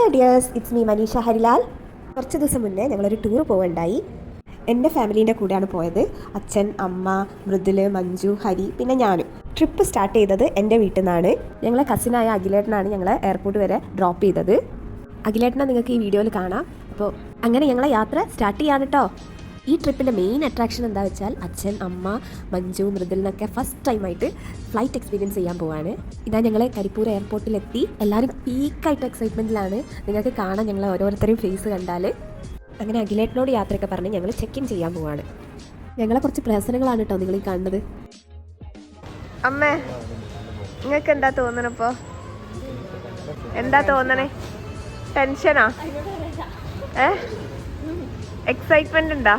Hello dears, it's me Maneesha Harilal. കുറച്ച് ദിവസം മുന്നേ ഞങ്ങളൊരു ടൂർ പോവുകയുണ്ടായി. എൻ്റെ ഫാമിലീൻ്റെ കൂടെയാണ് പോയത്. അച്ഛൻ, അമ്മ, മൃദുൽ, മഞ്ജു, ഹരി, പിന്നെ ഞാനും. ട്രിപ്പ് സ്റ്റാർട്ട് ചെയ്തത് എൻ്റെ വീട്ടിൽ നിന്നാണ്. ഞങ്ങളെ കസിനായ അഖിലേട്ടനാണ് ഞങ്ങളെ എയർപോർട്ട് വരെ ഡ്രോപ്പ് ചെയ്തത്. അഖിലേട്ടനെ നിങ്ങൾക്ക് ഈ വീഡിയോയിൽ കാണാം. അപ്പോൾ അങ്ങനെ ഞങ്ങളെ യാത്ര സ്റ്റാർട്ട് ചെയ്യാൻ കേട്ടോ. ഈ ട്രിപ്പിൻ്റെ മെയിൻ അട്രാക്ഷൻ എന്താ വെച്ചാൽ അച്ഛൻ, അമ്മ, മഞ്ജു, മൃദുലിനൊക്കെ ഫസ്റ്റ് ടൈമായിട്ട് ഫ്ലൈറ്റ് എക്സ്പീരിയൻസ് ചെയ്യാൻ പോവാണ്. ഇതാ ഞങ്ങൾ കരിപ്പൂർ എയർപോർട്ടിലെത്തി. എല്ലാവരും പീക്കായിട്ട് എക്സൈറ്റ്മെൻറ്റിലാണ്. നിങ്ങൾക്ക് കാണാൻ ഞങ്ങളെ ഓരോരുത്തരെയും ഫേസ് കണ്ടാൽ. അങ്ങനെ അഖിലേട്ടനോട് യാത്രയൊക്കെ പറഞ്ഞ് ഞങ്ങൾ ചെക്ക് ഇൻ ചെയ്യാൻ പോവാണ്. ഞങ്ങളെ കുറച്ച് പ്രഹസനങ്ങളാണ് കേട്ടോ നിങ്ങൾ ഈ കാണുന്നത്. അമ്മേ, നിങ്ങൾക്ക് എന്താ തോന്നണപ്പോ? എന്താ തോന്നണേ? ടെൻഷനാ? എക്സൈറ്റ്മെന്റ് ഉണ്ടാ?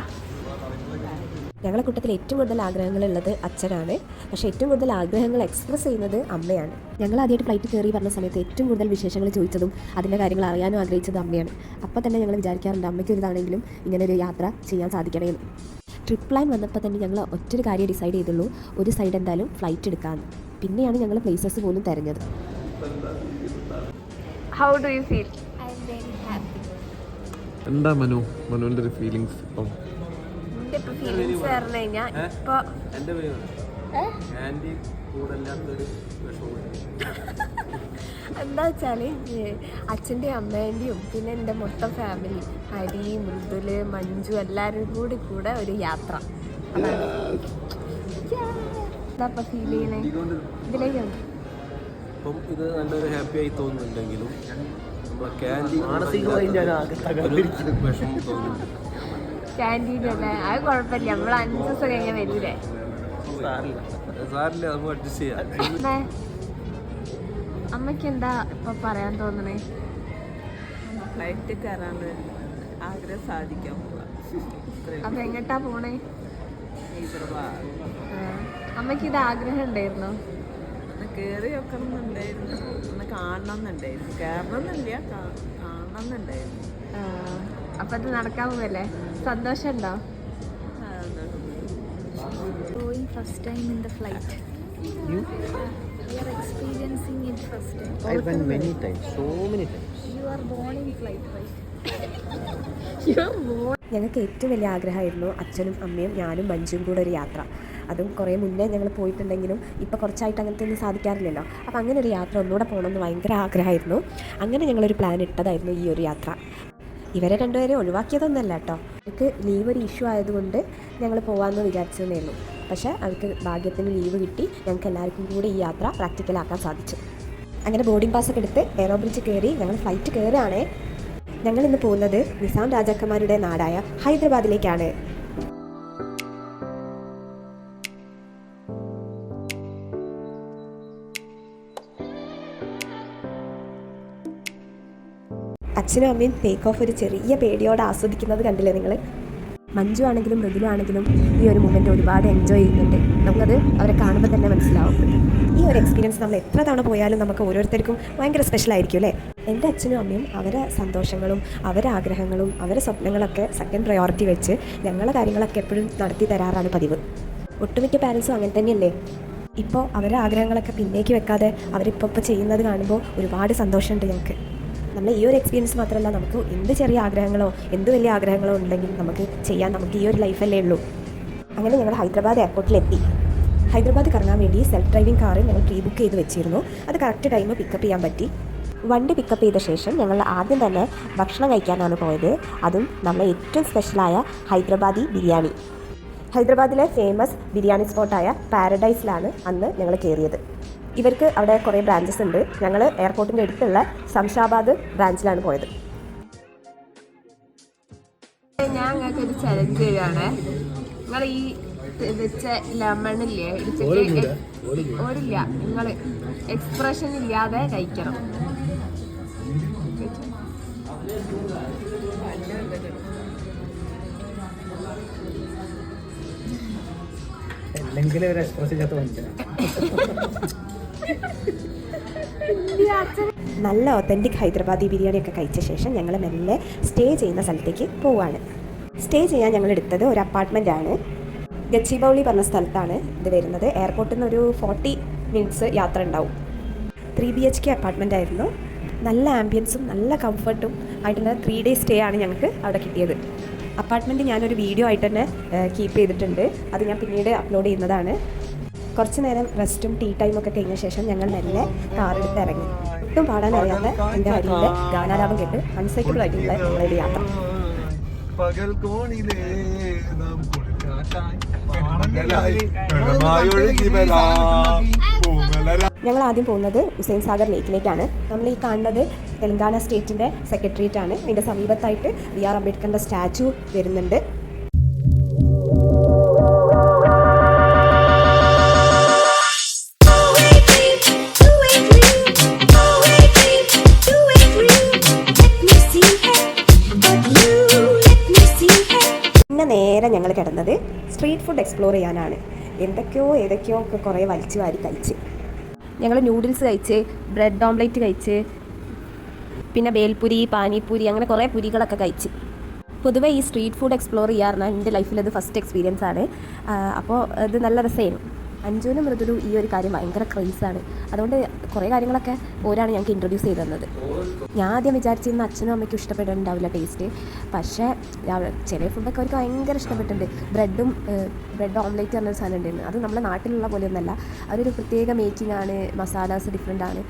ഞങ്ങളെ കൂട്ടത്തിൽ ഏറ്റവും കൂടുതൽ ആഗ്രഹങ്ങളുള്ളത് അച്ഛനാണ്. പക്ഷേ ഏറ്റവും കൂടുതൽ ആഗ്രഹങ്ങൾ എക്സ്പ്രസ് ചെയ്യുന്നത് അമ്മയാണ്. ഞങ്ങൾ ആദ്യമായിട്ട് ഫ്ലൈറ്റ് കയറി പറഞ്ഞ സമയത്ത് ഏറ്റവും കൂടുതൽ വിശേഷങ്ങൾ ചോദിച്ചതും അതിൻ്റെ കാര്യങ്ങൾ അറിയാനും ആഗ്രഹിച്ചത് അമ്മയാണ്. അപ്പോൾ തന്നെ ഞങ്ങൾ വിചാരിക്കാറുണ്ട് അമ്മയ്ക്ക് ഒരിതാണെങ്കിലും ഇങ്ങനൊരു യാത്ര ചെയ്യാൻ സാധിക്കണമെന്ന്. ട്രിപ്പ് പ്ലാൻ വന്നപ്പോൾ തന്നെ ഞങ്ങൾ ഒറ്റൊരു കാര്യം ഡിസൈഡ് ചെയ്തുള്ളൂ, ഒരു സൈഡ് എന്തായാലും ഫ്ലൈറ്റ് എടുക്കാമെന്ന്. പിന്നെയാണ് ഞങ്ങൾ പ്ലേസസ് പോലും തിരഞ്ഞത്. How do you feel? എന്താ മനുവിന്റെ ഒരു ഫീലിങ്സ് ഇപ്പം? ഫീലിങ്സ് പറഞ്ഞു കഴിഞ്ഞാൽ ഇപ്പൊ എന്താ വെച്ചാല് അച്ഛൻ്റെയും അമ്മേൻ്റെയും പിന്നെ എൻ്റെ മൊത്തം ഫാമിലി, ഹരി, മൃദുല്, മഞ്ജു എല്ലാവരും കൂടെ ഒരു യാത്ര. എന്താ ഫീൽ ചെയ്യണേ? ഇതിലേക്ക് ഇത് നല്ലൊരു ഹാപ്പി ആയി തോന്നുന്നുണ്ടെങ്കിലും ക്യാൻറ്റീനല്ലേ, അത് കുഴപ്പമില്ല. നമ്മൾ 5 ദിവസം കഴിഞ്ഞാൽ വരൂലേ. അമ്മയ്ക്ക് എന്താ ഇപ്പൊ പറയാൻ തോന്നണേ? ഫ്ലൈറ്റ് കയറാണ്ട് ആഗ്രഹം സാധിക്കാൻ പോവാ. അപ്പൊ എങ്ങട്ടാ പോണേ? അമ്മയ്ക്ക് ഇത് ആഗ്രഹം ഉണ്ടായിരുന്നോ? കയറി വെക്കണമെന്നുണ്ടായിരുന്നു, ഒന്ന് കാണണം എന്നുണ്ടായിരുന്നു. കയറണം എന്നില്ല, കാണണം എന്നുണ്ടായിരുന്നു. അപ്പൊ അത് നടക്കാൻ പോവല്ലേ? സന്തോഷം ഉണ്ടോ? Going first time in the flight. You? We are experiencing it first time. I went many times, so many times. You are born in flight, right? ഞങ്ങൾക്ക് ഏറ്റവും വലിയ ആഗ്രഹമായിരുന്നു അച്ഛനും അമ്മയും ഞാനും മഞ്ജുവും കൂടെ ഒരു യാത്ര. അതും കുറേ മുന്നേ ഞങ്ങൾ പോയിട്ടുണ്ടെങ്കിലും ഇപ്പോൾ കുറച്ചായിട്ട് അങ്ങനത്തെ ഒന്നും സാധിക്കാറില്ലല്ലോ. അപ്പോൾ അങ്ങനെ ഒരു യാത്ര ഒന്നുകൂടെ പോകണമെന്ന് ഭയങ്കര ആഗ്രഹമായിരുന്നു. അങ്ങനെ ഞങ്ങളൊരു പ്ലാൻ ഇട്ടതായിരുന്നു ഈ ഒരു യാത്ര. ഇവരെ രണ്ടുപേരെ ഒഴിവാക്കിയതൊന്നുമല്ല കേട്ടോ. അവർക്ക് ലീവ് ഒരു ഇഷ്യൂ ആയതുകൊണ്ട് ഞങ്ങൾ പോകാമെന്ന് വിചാരിച്ചതേ ഉള്ളൂ. പക്ഷേ അവർക്ക് ഭാഗ്യത്തിന് ലീവ് കിട്ടി. ഞങ്ങൾക്ക് എല്ലാവർക്കും കൂടി ഈ യാത്ര പ്രാക്ടിക്കലാക്കാൻ സാധിച്ചു. അങ്ങനെ ബോർഡിംഗ് പാസ്സൊക്കെ എടുത്ത് എയറോ ബ്രിഡ്ജ് കയറി ഞങ്ങൾ ഫ്ലൈറ്റ് കയറുകയാണേ. ഞങ്ങളിന്ന് പോകുന്നത് നിസാം രാജാക്കന്മാരുടെ നാടായ ഹൈദരാബാദിലേക്കാണ്. അച്ഛനും അമ്മയും ടേക്ക് ഓഫ് ഒരു ചെറിയ പേടിയോടെ ആസ്വദിക്കുന്നത് കണ്ടില്ലേ നിങ്ങൾ? മഞ്ജു ആണെങ്കിലും മൃദുല ആണെങ്കിലും ഈ ഒരു മൊമെൻറ്റ് ഒരുപാട് എൻജോയ് ചെയ്യുന്നുണ്ട്. നമുക്കത് അവരെ കാണുമ്പോൾ തന്നെ മനസ്സിലാവും. ഈ ഒരു എക്സ്പീരിയൻസ് നമ്മൾ എത്ര തവണ പോയാലും നമുക്ക് ഓരോരുത്തർക്കും ഭയങ്കര സ്പെഷ്യലായിരിക്കും അല്ലേ? എൻ്റെ അച്ഛനും അമ്മയും അവരെ സന്തോഷങ്ങളും അവരെ ആഗ്രഹങ്ങളും അവരെ സ്വപ്നങ്ങളൊക്കെ സെക്കൻഡ് പ്രയോറിറ്റി വെച്ച് ഞങ്ങളെ കാര്യങ്ങളൊക്കെ എപ്പോഴും നടത്തി തരാറാണ് പതിവ്. ഒട്ടുമിക്ക പാരൻസും അങ്ങനെ തന്നെയല്ലേ? ഇപ്പോൾ അവരെ ആഗ്രഹങ്ങളൊക്കെ പിന്നേക്ക് വെക്കാതെ അവരിപ്പോൾ ചെയ്യുന്നത് കാണുമ്പോൾ ഒരുപാട് സന്തോഷമുണ്ട് ഞങ്ങൾക്ക്. നമ്മൾ ഈ ഒരു എക്സ്പീരിയൻസ് മാത്രമല്ല, നമുക്ക് എന്ത് ചെറിയ ആഗ്രഹങ്ങളോ എന്ത് വലിയ ആഗ്രഹങ്ങളോ ഉണ്ടെങ്കിൽ നമുക്ക് ചെയ്യാൻ, നമുക്ക് ഈ ഒരു ലൈഫല്ലേ ഉള്ളൂ. അങ്ങനെ ഞങ്ങൾ ഹൈദരാബാദ് എയർപോർട്ടിലെത്തി. ഹൈദരാബാദ് കറങ്ങാൻ വേണ്ടി സെൽഫ് ഡ്രൈവിംഗ് കാറ് ഞങ്ങൾ പ്രീ ബുക്ക് ചെയ്ത് വെച്ചിരുന്നു. അത് കറക്റ്റ് ടൈം പിക്കപ്പ് ചെയ്യാൻ പറ്റി. വണ്ടി പിക്കപ്പ് ചെയ്ത ശേഷം ഞങ്ങൾ ആദ്യം തന്നെ ഭക്ഷണം കഴിക്കാനാണ് പോയത്. അതും നമ്മളെ ഏറ്റവും സ്പെഷ്യലായ ഹൈദരാബാദി ബിരിയാണി. ഹൈദരാബാദിലെ ഫേമസ് ബിരിയാണി സ്പോട്ടായ പാരഡൈസിലാണ് അന്ന് ഞങ്ങൾ കയറിയത്. ഇവർക്ക് അവിടെ കുറേ ബ്രാഞ്ചസ് ഉണ്ട്. ഞങ്ങൾ എയർപോർട്ടിൻ്റെ അടുത്തുള്ള ശംഷാബാദ് ബ്രാഞ്ചിലാണ് പോയത്. ഞാൻ നിങ്ങൾക്ക് ഒരു ചലഞ്ച് ചെയ്യുകയാണ്. നിങ്ങൾ ഈ വെച്ച ലെമണില്ലേ ഓടില്ല, നിങ്ങൾ എക്സ്പ്രഷൻ ഇല്ലാതെ കഴിക്കണം. അല്ലെങ്കിൽ ഒരു എക്സ്പ്രസ് ചെയ്യാത്ത മനുഷ്യനാണ്. നല്ല ഒത്തൻറ്റിക് ഹൈദരാബാദി ബിരിയാണിയൊക്കെ കഴിച്ച ശേഷം ഞങ്ങൾ മെല്ലെ സ്റ്റേ ചെയ്യുന്ന സ്ഥലത്തേക്ക് പോവുകയാണ്. സ്റ്റേ ചെയ്യാൻ ഞങ്ങൾ എടുത്തത് ഒരു അപ്പാർട്ട്മെൻറ്റാണ്. ഗച്ചിബൗളി പറഞ്ഞ സ്ഥലത്താണ് ഇത് വരുന്നത്. എയർപോർട്ടിൽ നിന്ന് ഒരു 40 മിനിറ്റ്സ് യാത്ര ഉണ്ടാവും. 3 BHK അപ്പാർട്ട്മെൻ്റ് ആയിരുന്നു. നല്ല ആംബിയൻസും നല്ല കംഫർട്ടും ആയിട്ടുള്ള 3 ഡേ സ്റ്റേ ആണ് ഞങ്ങൾക്ക് അവിടെ കിട്ടിയത്. അപ്പാർട്ട്മെൻറ്റ് ഞാനൊരു വീഡിയോ ആയിട്ട് തന്നെ കീപ്പ് ചെയ്തിട്ടുണ്ട്. അത് ഞാൻ പിന്നീട് അപ്ലോഡ് ചെയ്യുന്നതാണ്. കുറച്ച് നേരം റെസ്റ്റും ടീ ടൈമൊക്കെ ഒക്കെ കഴിഞ്ഞ ശേഷം ഞങ്ങൾ നല്ല കാറെടുത്ത് ഇറങ്ങി. ഒട്ടും പാടാൻ അറിയാത്ത എൻ്റെ ഹരിയുടെ ഗാനാലാപം കേട്ട് അൺസൈക്കിൾ ആയിട്ടുള്ള ഞങ്ങളുടെ യാത്ര. പകൽ കോണിലേ നാം ഞങ്ങൾ ആദ്യം പോകുന്നത് ഹുസൈൻ സാഗർ ലേക്കിലേക്കാണ്. നമ്മൾ ഈ കാണുന്നത് തെലങ്കാന സ്റ്റേറ്റിൻ്റെ സെക്രട്ടേറിയറ്റ് ആണ്. അതിൻ്റെ സമീപത്തായിട്ട് BR അംബേദ്കറിൻ്റെ സ്റ്റാച്ചു വരുന്നുണ്ട്. പിന്നെ നേരെ ഞങ്ങൾ കിടന്നത് സ്ട്രീറ്റ് ഫുഡ് എക്സ്പ്ലോർ ചെയ്യാനാണ്. ഏതൊക്കെയോ ഒക്കെ കുറേ വലിച്ചു വാരി കഴിച്ച്. ഞങ്ങൾ നൂഡിൽസ് കഴിച്ച്, ബ്രെഡ് ഓംലെറ്റ് കഴിച്ച്, പിന്നെ ബേൽപുരി, പാനിപ്പൂരി, അങ്ങനെ കുറേ പുരികളൊക്കെ കഴിച്ച്. പൊതുവേ ഈ സ്ട്രീറ്റ് ഫുഡ് എക്സ്പ്ലോർ ചെയ്യാറുണ്ട് എൻ്റെ ലൈഫിൽ അത് ഫസ്റ്റ് എക്സ്പീരിയൻസ് ആണ്. അപ്പോൾ ഇത് നല്ല രസമായിരുന്നു. അഞ്ജുവിനും മൃദുലും ഈ ഒരു കാര്യം ഭയങ്കര ക്രേസാണ്. അതുകൊണ്ട് കുറേ കാര്യങ്ങളൊക്കെ ഓരാണ് ഞങ്ങൾക്ക് ഇൻട്രൊഡ്യൂസ് ചെയ്ത് തന്നത്. ഞാൻ ആദ്യം വിചാരിച്ചിരുന്ന അച്ഛനും അമ്മയ്ക്കും ഇഷ്ടപ്പെട്ടിട്ടുണ്ടാവില്ല ടേസ്റ്റ്. പക്ഷേ ചില ഫുഡൊക്കെ അവർക്ക് ഭയങ്കര ഇഷ്ടപ്പെട്ടിട്ടുണ്ട്. ബ്രെഡ് ഓംലെറ്റ് പറഞ്ഞൊരു സാധനം ഉണ്ടായിരുന്നു. അത് നമ്മുടെ നാട്ടിലുള്ള പോലെയൊന്നുമല്ല. അതൊരു പ്രത്യേക മേക്കിംഗ് ആണ്, മസാലാസ് ഡിഫറെൻ്റ് ആണ്.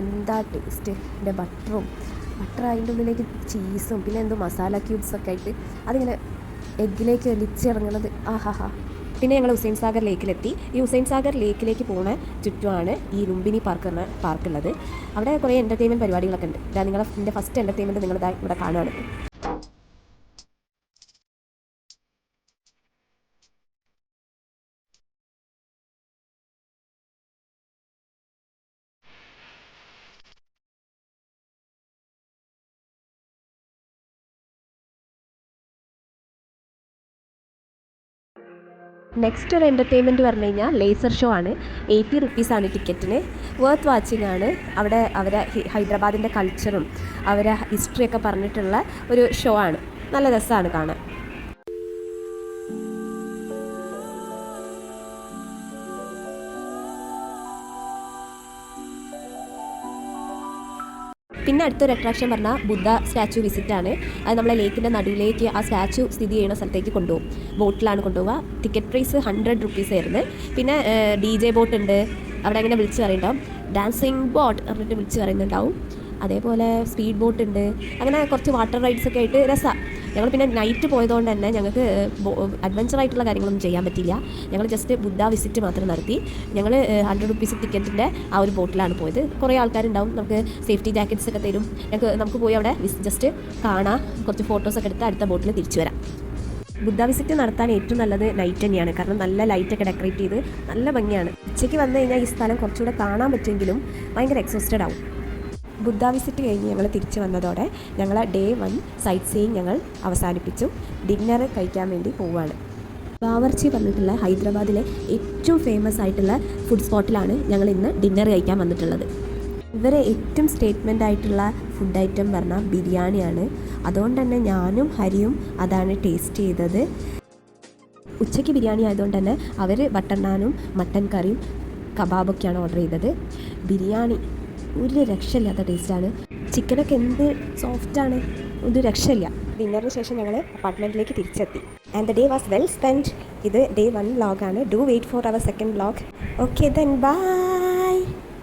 എന്താ ടേസ്റ്റ്! എൻ്റെ ബട്ടർ അതിൻ്റെ ഉള്ളിലേക്ക് ചീസും പിന്നെ എന്തോ മസാല ക്യൂബ്സൊക്കെ ആയിട്ട് അതിങ്ങനെ എഗ്ഗിലേക്ക് ഒലിച്ചിറങ്ങുന്നത് ആഹാ. പിന്നെ ഞങ്ങൾ ഹുസൈൻ സാഗർ ലേക്കിലെത്തി. ഈ ഹുസൈൻ സാഗർ ലേക്കിലേക്ക് പോകുന്ന ചുറ്റുമാണ് ഈ ലുംബിനി പാർക്ക് എന്ന പാർക്കുള്ളത്. അവിടെ കുറേ എൻ്റർടൈൻമെൻറ്റ് പരിപാടികളൊക്കെ ഉണ്ട്. ഇതാ എൻ്റെ ഫസ്റ്റ് എൻ്റർടൈൻമെൻറ്റ് നിങ്ങളിതാ ഇവിടെ കാണുകയാണ്. നെക്സ്റ്റ് ഒരു എൻ്റർടൈൻമെൻറ്റ് പറഞ്ഞു കഴിഞ്ഞാൽ ലേസർ ഷോ ആണ്. 80 റുപ്പീസാണ് ടിക്കറ്റിന്. വർത്ത് വാച്ചിങ് ആണ്. അവിടെ അവരെ ഹൈദരാബാദിൻ്റെ കൾച്ചറും അവരെ ഹിസ്റ്ററിയൊക്കെ പറഞ്ഞിട്ടുള്ള ഒരു ഷോ ആണ്. നല്ല രസമാണ് കാണാൻ. പിന്നെ അടുത്തൊരു അട്രാക്ഷൻ പറഞ്ഞാൽ ബുദ്ധ സ്റ്റാച്ചു വിസിറ്റാണ്. അത് നമ്മളെ ലേക്കിൻ്റെ നടുവിലേക്ക് ആ സ്റ്റാച്ചു സ്ഥിതി ചെയ്യുന്ന സ്ഥലത്തേക്ക് കൊണ്ടുപോകും. ബോട്ടിലാണ് കൊണ്ടുപോവുക. ടിക്കറ്റ് പ്രൈസ് 100 റുപ്പീസ് ആയിരുന്നു. പിന്നെ DJ ബോട്ട് ഉണ്ട്. അവിടെ അങ്ങനെ വിളിച്ച് പറയുന്നുണ്ടാവും. ഡാൻസിങ് ബോട്ട് പറഞ്ഞിട്ട് വിളിച്ച് പറയുന്നുണ്ടാവും. അതേപോലെ സ്പീഡ് ബോട്ട് ഉണ്ട്. അങ്ങനെ കുറച്ച് വാട്ടർ റൈഡ്സൊക്കെ ആയിട്ട് രസമാണ്. ഞങ്ങൾ പിന്നെ നൈറ്റ് പോയതുകൊണ്ട് തന്നെ ഞങ്ങൾക്ക് അഡ്വഞ്ചറായിട്ടുള്ള കാര്യങ്ങളൊന്നും ചെയ്യാൻ പറ്റില്ല. ഞങ്ങൾ ജസ്റ്റ് ബുദ്ധ വിസിറ്റ് മാത്രം നടത്തി. ഞങ്ങൾ 100 റുപ്പീസ് ടിക്കറ്റിൻ്റെ ആ ഒരു ബോട്ടിലാണ് പോയത്. കുറേ ആൾക്കാരുണ്ടാവും. നമുക്ക് സേഫ്റ്റി ജാക്കറ്റ്സ് ഒക്കെ തരും. നമുക്ക് പോയി അവിടെ ജസ്റ്റ് കാണാം, കുറച്ച് ഫോട്ടോസൊക്കെ എടുത്ത് അടുത്ത ബോട്ടിൽ തിരിച്ചു വരാം. ബുദ്ധ വിസിറ്റ് നടത്താൻ ഏറ്റവും നല്ലത് നൈറ്റ് തന്നെയാണ്. കാരണം നല്ല ലൈറ്റൊക്കെ ഡെക്കറേറ്റ് ചെയ്ത് നല്ല ഭംഗിയാണ്. ഉച്ചയ്ക്ക് വന്നു കഴിഞ്ഞാൽ ഈ സ്ഥലം കുറച്ചുകൂടെ കാണാൻ പറ്റുമെങ്കിലും ഭയങ്കര എക്സോസ്റ്റഡ് ആവും. ബുദ്ധ വിസിറ്റ് കഴിഞ്ഞ് ഞങ്ങൾ തിരിച്ചു വന്നതോടെ ഞങ്ങൾ ഡേ 1 സൈറ്റ് സീയിങ് ഞങ്ങൾ അവസാനിപ്പിച്ചു. ഡിന്നർ കഴിക്കാൻ വേണ്ടി പോവുകയാണ്. ബാവർച്ചി പറഞ്ഞിട്ടുള്ള ഹൈദരാബാദിലെ ഏറ്റവും ഫേമസ് ആയിട്ടുള്ള ഫുഡ് സ്പോട്ടിലാണ് ഞങ്ങൾ ഇന്ന് ഡിന്നർ കഴിക്കാൻ വന്നിട്ടുള്ളത്. ഇവരെ ഏറ്റവും സ്റ്റേറ്റ്മെൻ്റ് ആയിട്ടുള്ള ഫുഡ് ഐറ്റം പറഞ്ഞാൽ ബിരിയാണിയാണ്. അതുകൊണ്ട് തന്നെ ഞാനും ഹരിയും അതാണ് ടേസ്റ്റ് ചെയ്തത്. ഉച്ചയ്ക്ക് ബിരിയാണി ആയതുകൊണ്ട് തന്നെ അവർ ബട്ടർ നാനും മട്ടൻ കറിയും കബാബൊക്കെയാണ് ഓർഡർ ചെയ്തത്. ബിരിയാണി ഒരു രക്ഷയില്ലാത്ത ടേസ്റ്റാണ്. ചിക്കനൊക്കെ എന്ത് സോഫ്റ്റാണ്, ഒരു രക്ഷയില്ല. ഡിന്നറിന് ശേഷം ഞങ്ങൾ അപ്പാർട്ട്മെൻറ്റിലേക്ക് തിരിച്ചെത്തി. And the day was well spend. ഇത് day 1 വ്ളോഗാണ്. Do wait for our second vlog. Okay then by.